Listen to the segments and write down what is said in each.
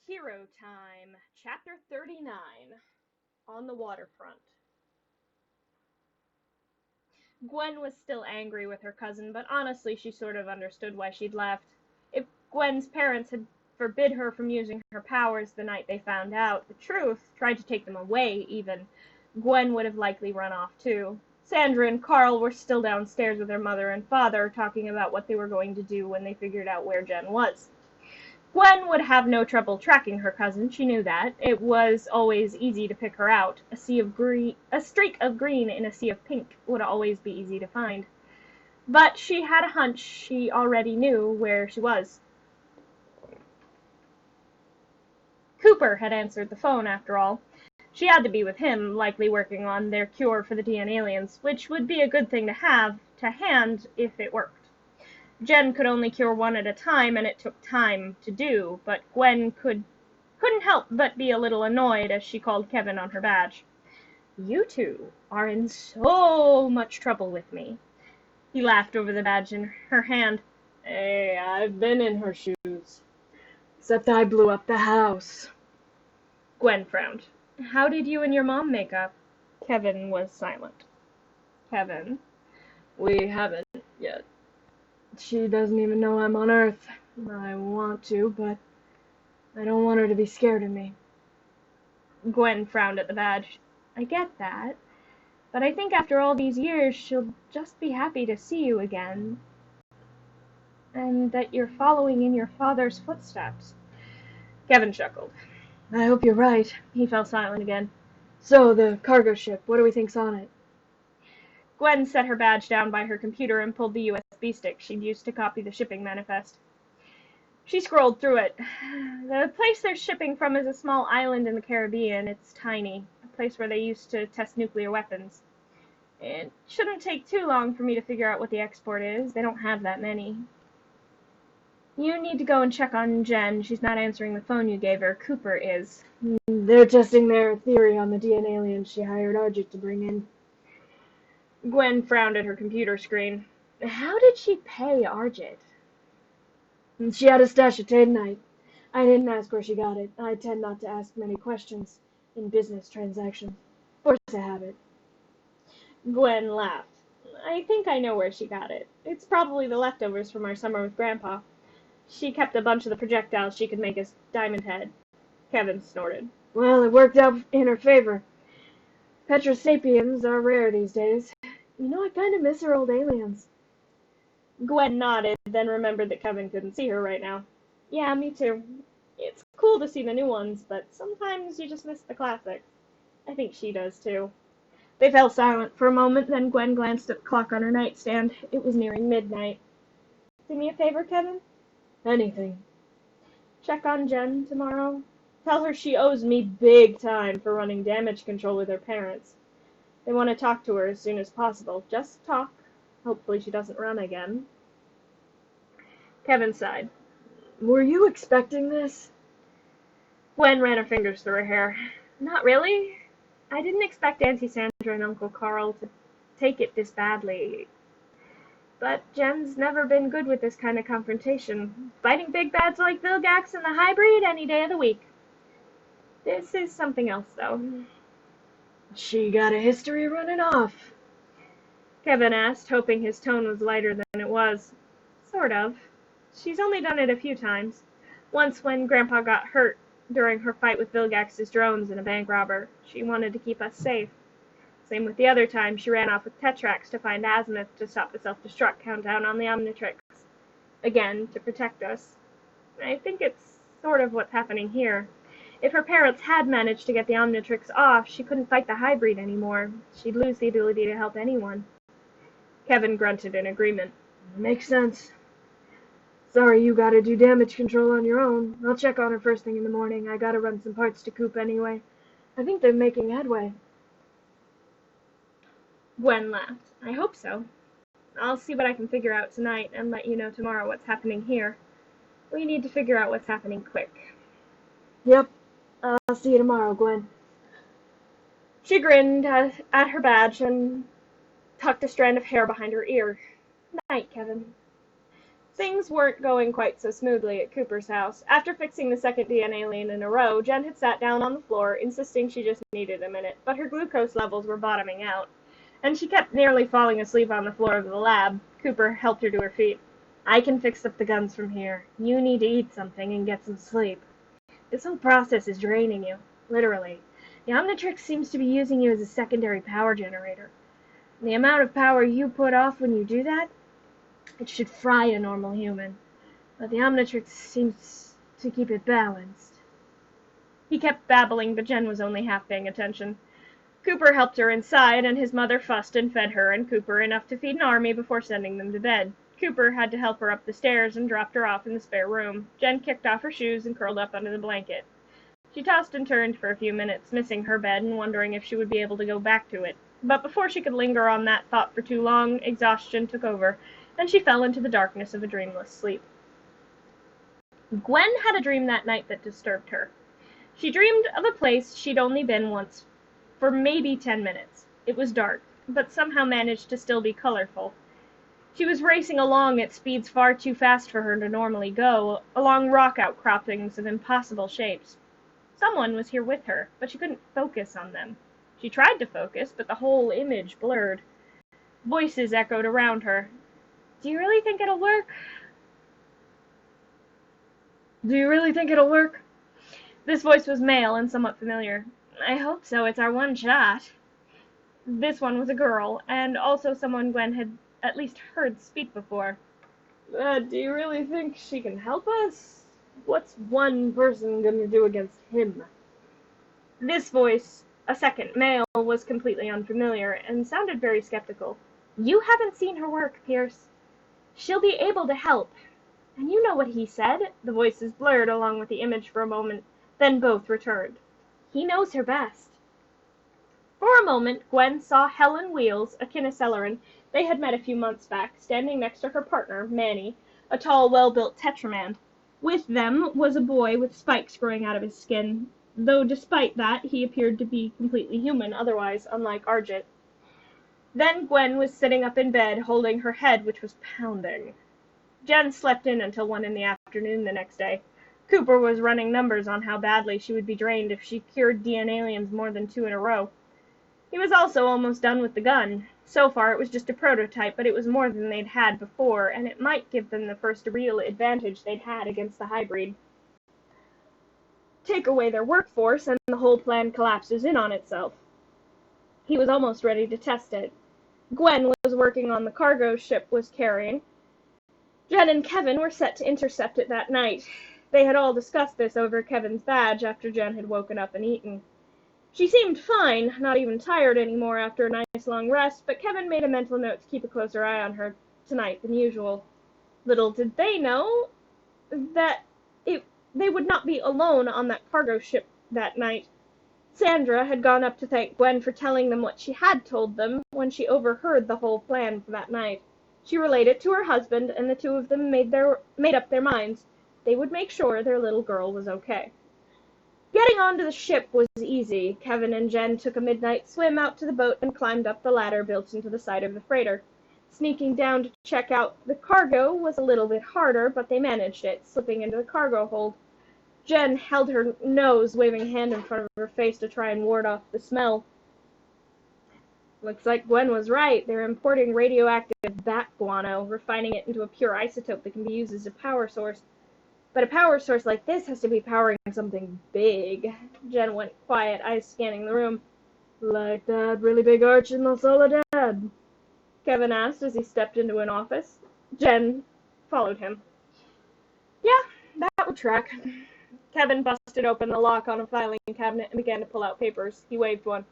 Hero Time, Chapter 39, On the Waterfront. Gwen was still angry with her cousin, but honestly she sort of understood why she'd left. If Gwen's parents had forbid her from using her powers the night they found out the truth, tried to take them away even, Gwen would have likely run off too. Sandra and Carl were still downstairs with their mother and father, talking about what they were going to do when they figured out where Jen was. Gwen would have no trouble tracking her cousin, she knew that. It was always easy to pick her out. A streak of green in a sea of pink would always be easy to find. But she had a hunch she already knew where she was. Cooper had answered the phone, after all. She had to be with him, likely working on their cure for the DNAliens, which would be a good thing to have to hand if it worked. Jen could only cure one at a time, and it took time to do, but Gwen couldn't help but be a little annoyed as she called Kevin on her badge. "You two are in so much trouble with me." He laughed over the badge in her hand. "Hey, I've been in her shoes. Except I blew up the house." Gwen frowned. "How did you and your mom make up?" Kevin was silent. Kevin. "We haven't yet. She doesn't even know I'm on Earth. I want to, but I don't want her to be scared of me." Gwen frowned at the badge. "I get that, but I think after all these years she'll just be happy to see you again. And that you're following in your father's footsteps." Kevin chuckled. "I hope you're right." He fell silent again. "So, the cargo ship, what do we think's on it?" Gwen set her badge down by her computer and pulled the USB stick she'd used to copy the shipping manifest. She scrolled through it. The place they're shipping from is a small island in the Caribbean. It's tiny, a place where they used to test nuclear weapons. It shouldn't take too long for me to figure out what the export is. They don't have that many. You need to go and check on Jen. She's not answering the phone you gave her. Cooper is. They're testing their theory on the DNAliens she hired Arjit to bring in. Gwen frowned at her computer screen. How did she pay Arjit? She had a stash of Titanite. I didn't ask where she got it. I tend not to ask many questions in business transactions. Force a habit. Gwen laughed. I think I know where she got it. It's probably the leftovers from our summer with Grandpa. She kept a bunch of the projectiles she could make as Diamond Head. Kevin snorted. Well, it worked out in her favor. Petrosapiens are rare these days. You know, I kind of miss her old aliens. Gwen nodded, then remembered that Kevin couldn't see her right now. Yeah, me too. It's cool to see the new ones, but sometimes you just miss the classics. I think she does too. They fell silent for a moment, then Gwen glanced at the clock on her nightstand. It was nearing midnight. Do me a favor, Kevin? Anything. Check on Jen tomorrow. Tell her she owes me big time for running damage control with her parents. They want to talk to her as soon as possible. Just talk. Hopefully she doesn't run again. Kevin sighed. Were you expecting this? Gwen ran her fingers through her hair. Not really. I didn't expect Auntie Sandra and Uncle Carl to take it this badly. But Jen's never been good with this kind of confrontation. Fighting big bads like Vilgax and the Highbreed any day of the week. This is something else, though. She got a history running off. Kevin asked, hoping his tone was lighter than it was. Sort of. She's only done it a few times. Once when Grandpa got hurt during her fight with Vilgax's drones and a bank robber. She wanted to keep us safe. Same with the other time she ran off with Tetrax to find Azimuth to stop the self-destruct countdown on the Omnitrix. Again, to protect us. I think it's sort of what's happening here. If her parents had managed to get the Omnitrix off, she couldn't fight the Highbreed anymore. She'd lose the ability to help anyone. Kevin grunted in agreement. Makes sense. Sorry you gotta do damage control on your own. I'll check on her first thing in the morning. I gotta run some parts to Coop anyway. I think they're making headway. Gwen laughed. I hope so. I'll see what I can figure out tonight and let you know tomorrow what's happening here. We need to figure out what's happening quick. Yep. I'll see you tomorrow, Gwen. She grinned at her badge and tucked a strand of hair behind her ear. Night, Kevin. Things weren't going quite so smoothly at Cooper's house. After fixing the second DNAlien in a row, Jen had sat down on the floor, insisting she just needed a minute, but her glucose levels were bottoming out, and she kept nearly falling asleep on the floor of the lab. Cooper helped her to her feet. I can fix up the guns from here. You need to eat something and get some sleep. This whole process is draining you, literally. The Omnitrix seems to be using you as a secondary power generator. The amount of power you put off when you do that, it should fry a normal human. But the Omnitrix seems to keep it balanced. He kept babbling, but Jen was only half paying attention. Cooper helped her inside, and his mother fussed and fed her and Cooper enough to feed an army before sending them to bed. Cooper had to help her up the stairs and dropped her off in the spare room. Jen kicked off her shoes and curled up under the blanket. She tossed and turned for a few minutes, missing her bed and wondering if she would be able to go back to it. But before she could linger on that thought for too long, exhaustion took over, and she fell into the darkness of a dreamless sleep. Gwen had a dream that night that disturbed her. She dreamed of a place she'd only been once for maybe 10 minutes. It was dark, but somehow managed to still be colorful. She was racing along at speeds far too fast for her to normally go, along rock outcroppings of impossible shapes. Someone was here with her, but she couldn't focus on them. She tried to focus, but the whole image blurred. Voices echoed around her. Do you really think it'll work? Do you really think it'll work? This voice was male and somewhat familiar. I hope so, it's our one shot. This one was a girl, and also someone Gwen had at least heard speak before. Do you really think she can help us? What's one person gonna do against him? This voice, a second male, was completely unfamiliar and sounded very skeptical. You haven't seen her work, Pierce. She'll be able to help. And you know what he said? The voices blurred along with the image for a moment, then both returned. He knows her best. For a moment, Gwen saw Helen Wheels, a Kinesillaran they had met a few months back, standing next to her partner, Manny, a tall, well-built Tetraman. With them was a boy with spikes growing out of his skin, though despite that, he appeared to be completely human, otherwise unlike Argit. Then Gwen was sitting up in bed, holding her head, which was pounding. Jen slept in until 1 in the afternoon the next day. Cooper was running numbers on how badly she would be drained if she cured DNAliens more than 2 in a row. He was also almost done with the gun. So far it was just a prototype, but it was more than they'd had before, and it might give them the first real advantage they'd had against the Highbreed. Take away their workforce, and the whole plan collapses in on itself. He was almost ready to test it. Gwen was working on the cargo ship was carrying. Jen and Kevin were set to intercept it that night. They had all discussed this over Kevin's badge after Jen had woken up and eaten. She seemed fine, not even tired anymore after a nice long rest, but Kevin made a mental note to keep a closer eye on her tonight than usual. Little did they know that they would not be alone on that cargo ship that night. Sandra had gone up to thank Gwen for telling them what she had told them when she overheard the whole plan for that night. She relayed it to her husband, and the two of them made up their minds. They would make sure their little girl was okay. Getting onto the ship was easy. Kevin and Jen took a midnight swim out to the boat and climbed up the ladder built into the side of the freighter. Sneaking down to check out the cargo was a little bit harder, but they managed it, slipping into the cargo hold. Jen held her nose, waving a hand in front of her face to try and ward off the smell. Looks like Gwen was right. They're importing radioactive bat guano, refining it into a pure isotope that can be used as a power source. But a power source like this has to be powering something big. Jen went quiet, eyes scanning the room. Like that really big arch in La Soledad? Kevin asked as he stepped into an office. Jen followed him. Yeah, that would track. Kevin busted open the lock on a filing cabinet and began to pull out papers. He waved one.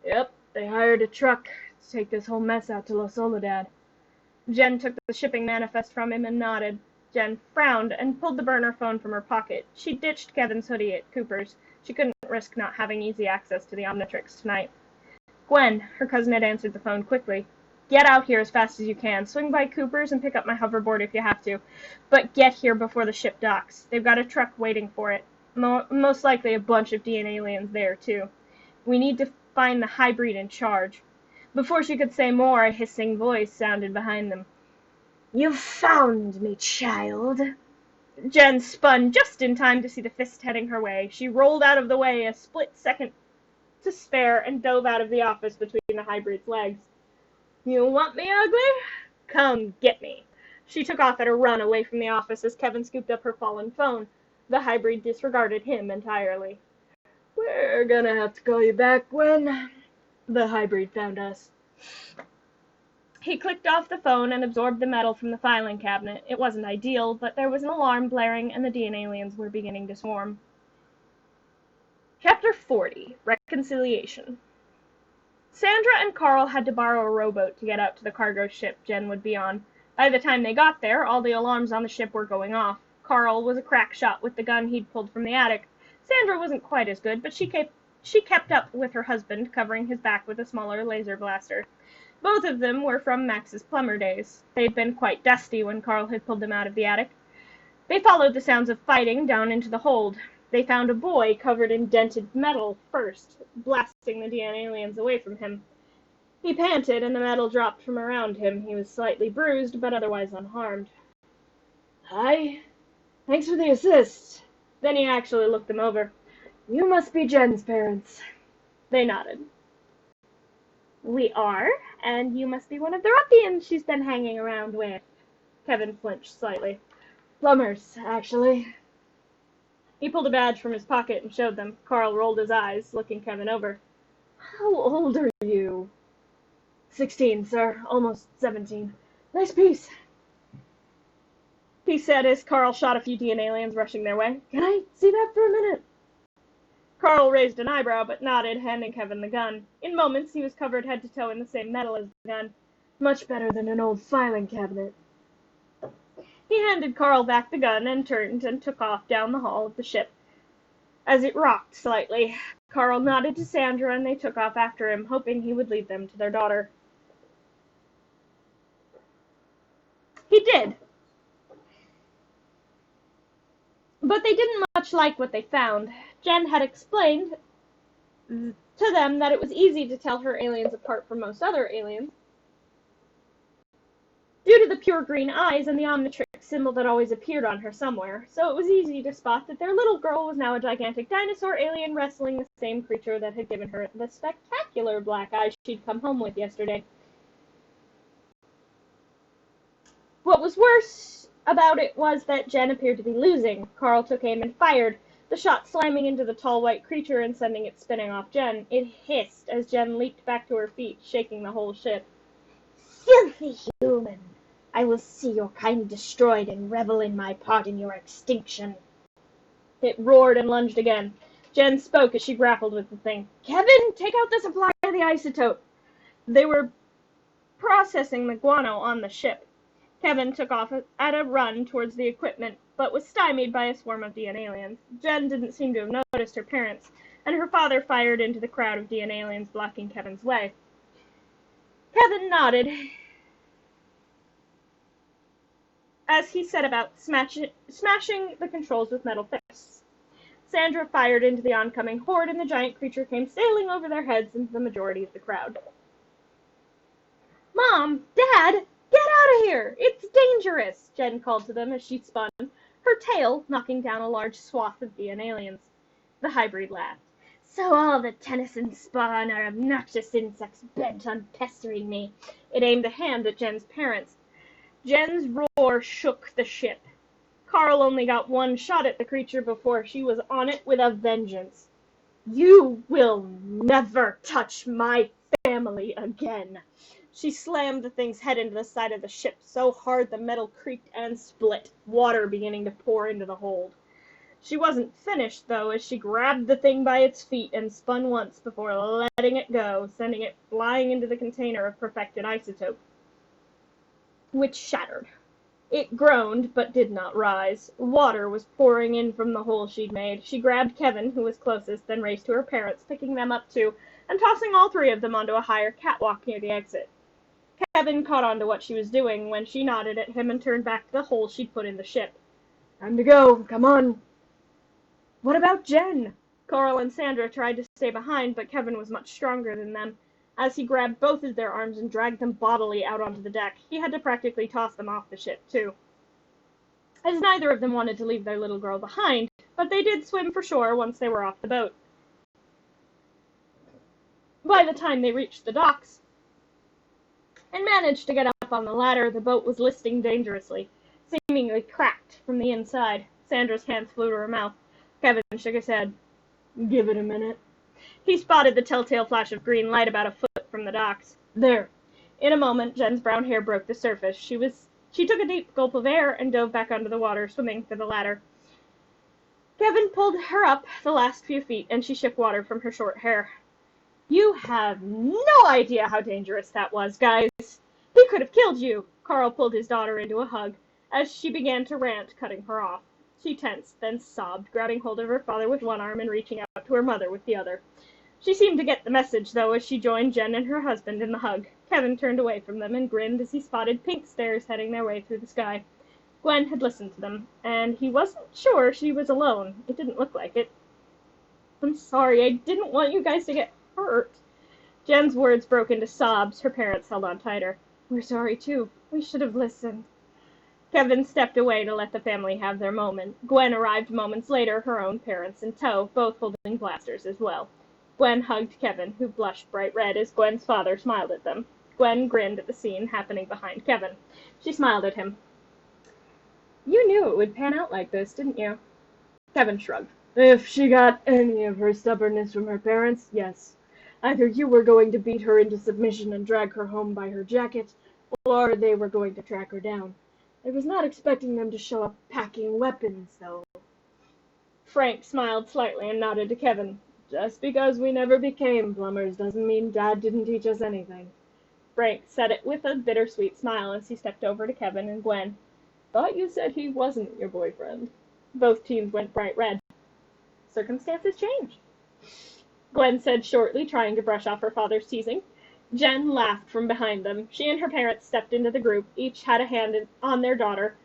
Yep, they hired a truck to take this whole mess out to La Soledad. Jen took the shipping manifest from him and nodded. Jen frowned and pulled the burner phone from her pocket. She ditched Kevin's hoodie at Cooper's. She couldn't risk not having easy access to the Omnitrix tonight. Gwen, her cousin had answered the phone quickly. Get out here as fast as you can. Swing by Cooper's and pick up my hoverboard if you have to. But get here before the ship docks. They've got a truck waiting for it. Most likely a bunch of DNAliens there, too. We need to find the Highbreed in charge. Before she could say more, a hissing voice sounded behind them. "You've found me, child." Jen spun just in time to see the fist heading her way. She rolled out of the way a split second to spare and dove out of the office between the Highbreed's legs. "You want me, ugly? Come get me." She took off at a run away from the office as Kevin scooped up her fallen phone. The Highbreed disregarded him entirely. "We're gonna have to call you back when the Highbreed found us." He clicked off the phone and absorbed the metal from the filing cabinet. It wasn't ideal, but there was an alarm blaring and the DNAliens were beginning to swarm. Chapter 40, Reconciliation. Sandra and Carl had to borrow a rowboat to get out to the cargo ship Jen would be on. By the time they got there, all the alarms on the ship were going off. Carl was a crack shot with the gun he'd pulled from the attic. Sandra wasn't quite as good, but she kept up with her husband, covering his back with a smaller laser blaster. Both of them were from Max's plumber days. They'd been quite dusty when Carl had pulled them out of the attic. They followed the sounds of fighting down into the hold. They found a boy covered in dented metal first, blasting the DNAliens away from him. He panted, and the metal dropped from around him. He was slightly bruised, but otherwise unharmed. "Hi. Thanks for the assist." Then he actually looked them over. "You must be Jen's parents." They nodded. "We are, and you must be one of the ruffians she's been hanging around with." Kevin flinched slightly. "Plumbers, actually." He pulled a badge from his pocket and showed them. Carl rolled his eyes, looking Kevin over. "How old are you?" 16, sir. Almost 17. Nice piece," he said as Carl shot a few DNAliens rushing their way. "Can I see that for a minute?" Carl raised an eyebrow, but nodded, handing Kevin the gun. In moments, he was covered head to toe in the same metal as the gun. "Much better than an old filing cabinet." He handed Carl back the gun and turned and took off down the hall of the ship. As it rocked slightly, Carl nodded to Sandra and they took off after him, hoping he would lead them to their daughter. He did. But they didn't much like what they found. Jen had explained to them that it was easy to tell her aliens apart from most other aliens due to the pure green eyes and the Omnitrix symbol that always appeared on her somewhere, so it was easy to spot that their little girl was now a gigantic dinosaur alien wrestling the same creature that had given her the spectacular black eyes she'd come home with yesterday. What was worse about it was that Jen appeared to be losing. Carl took aim and fired, the shot slamming into the tall white creature and sending it spinning off Jen. It hissed as Jen leaped back to her feet, shaking the whole ship. "Filthy human! I will see your kind destroyed and revel in my part in your extinction." It roared and lunged again. Jen spoke as she grappled with the thing. "Kevin, take out the supply of the isotope." They were processing the guano on the ship. Kevin took off at a run towards the equipment, but was stymied by a swarm of DNAliens. Jen didn't seem to have noticed her parents, and her father fired into the crowd of DNAliens blocking Kevin's way. Kevin nodded as he set about smashing the controls with metal fists. Sandra fired into the oncoming horde, and the giant creature came sailing over their heads into the majority of the crowd. "Mom! Dad! Get out of here! It's dangerous!" Jen called to them as she spun, her tail knocking down a large swath of DNAliens. The Highbreed laughed. "So all the Tennyson spawn are obnoxious insects bent on pestering me." It aimed a hand at Jen's parents. Jen's roar shook the ship. Carl only got one shot at the creature before she was on it with a vengeance. "You will never touch my family again." She slammed the thing's head into the side of the ship so hard the metal creaked and split, water beginning to pour into the hold. She wasn't finished, though, as she grabbed the thing by its feet and spun once before letting it go, sending it flying into the container of perfected isotope, which shattered. It groaned, but did not rise. Water was pouring in from the hole she'd made. She grabbed Kevin, who was closest, then raced to her parents, picking them up too, and tossing all three of them onto a higher catwalk near the exit. Kevin caught on to what she was doing when she nodded at him and turned back to the hole she'd put in the ship. "Time to go. Come on." "What about Jen?" Carl and Sandra tried to stay behind, but Kevin was much stronger than them. As he grabbed both of their arms and dragged them bodily out onto the deck, he had to practically toss them off the ship, too, as neither of them wanted to leave their little girl behind, but they did swim for shore once they were off the boat. By the time they reached the docks and managed to get up on the ladder, the boat was listing dangerously, seemingly cracked from the inside. Sandra's hands flew to her mouth. Kevin shook his head. Give it a minute. He spotted the telltale flash of green light about a foot from the docks. There. In a moment, Jen's brown hair broke the surface. She took a deep gulp of air and dove back under the water, swimming for the ladder. Kevin pulled her up the last few feet, and she shook water from her short hair. You have no idea how dangerous that was, guys. He could have killed you. Carl pulled his daughter into a hug. As she began to rant, cutting her off. She tensed, then sobbed, grabbing hold of her father with one arm and reaching out to her mother with the other. She seemed to get the message, though, as she joined Jen and her husband in the hug. Kevin turned away from them and grinned as he spotted pink stairs heading their way through the sky. Gwen had listened to them, and he wasn't sure she was alone. It didn't look like it. I'm sorry, I didn't want you guys to get hurt. Jen's words broke into sobs. Her parents held on tighter. We're sorry, too. We should have listened. Kevin stepped away to let the family have their moment. Gwen arrived moments later, her own parents in tow, both holding blasters as well. Gwen hugged Kevin, who blushed bright red as Gwen's father smiled at them. Gwen grinned at the scene happening behind Kevin. She smiled at him. You knew it would pan out like this, didn't you? Kevin shrugged. If she got any of her stubbornness from her parents, yes. Either you were going to beat her into submission and drag her home by her jacket, or they were going to track her down. I was not expecting them to show up packing weapons, though. Frank smiled slightly and nodded to Kevin. Just because we never became plumbers doesn't mean Dad didn't teach us anything. Frank said it with a bittersweet smile as he stepped over to Kevin and Gwen. Thought you said he wasn't your boyfriend. Both teens went bright red. Circumstances changed, Gwen said shortly, trying to brush off her father's teasing. Jen laughed from behind them. She and her parents stepped into the group. Each had a hand on their daughter,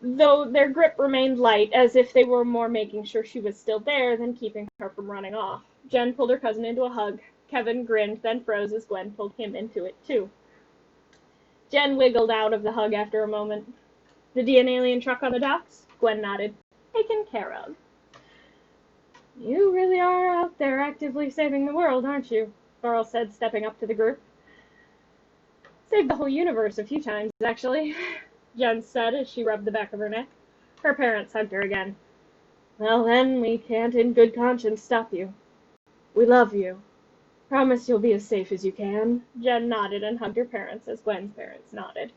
though their grip remained light, as if they were more making sure she was still there than keeping her from running off. Jen pulled her cousin into a hug. Kevin grinned, then froze as Gwen pulled him into it, too. Jen wiggled out of the hug after a moment. The DNAlien truck on the docks? Gwen nodded. Taken care of. You really are out there actively saving the world, aren't you? Carl said, stepping up to the group. Saved the whole universe a few times, actually, Jen said as she rubbed the back of her neck. Her parents hugged her again. Well then, we can't in good conscience stop you. We love you. Promise you'll be as safe as you can. Jen nodded and hugged her parents as Gwen's parents nodded.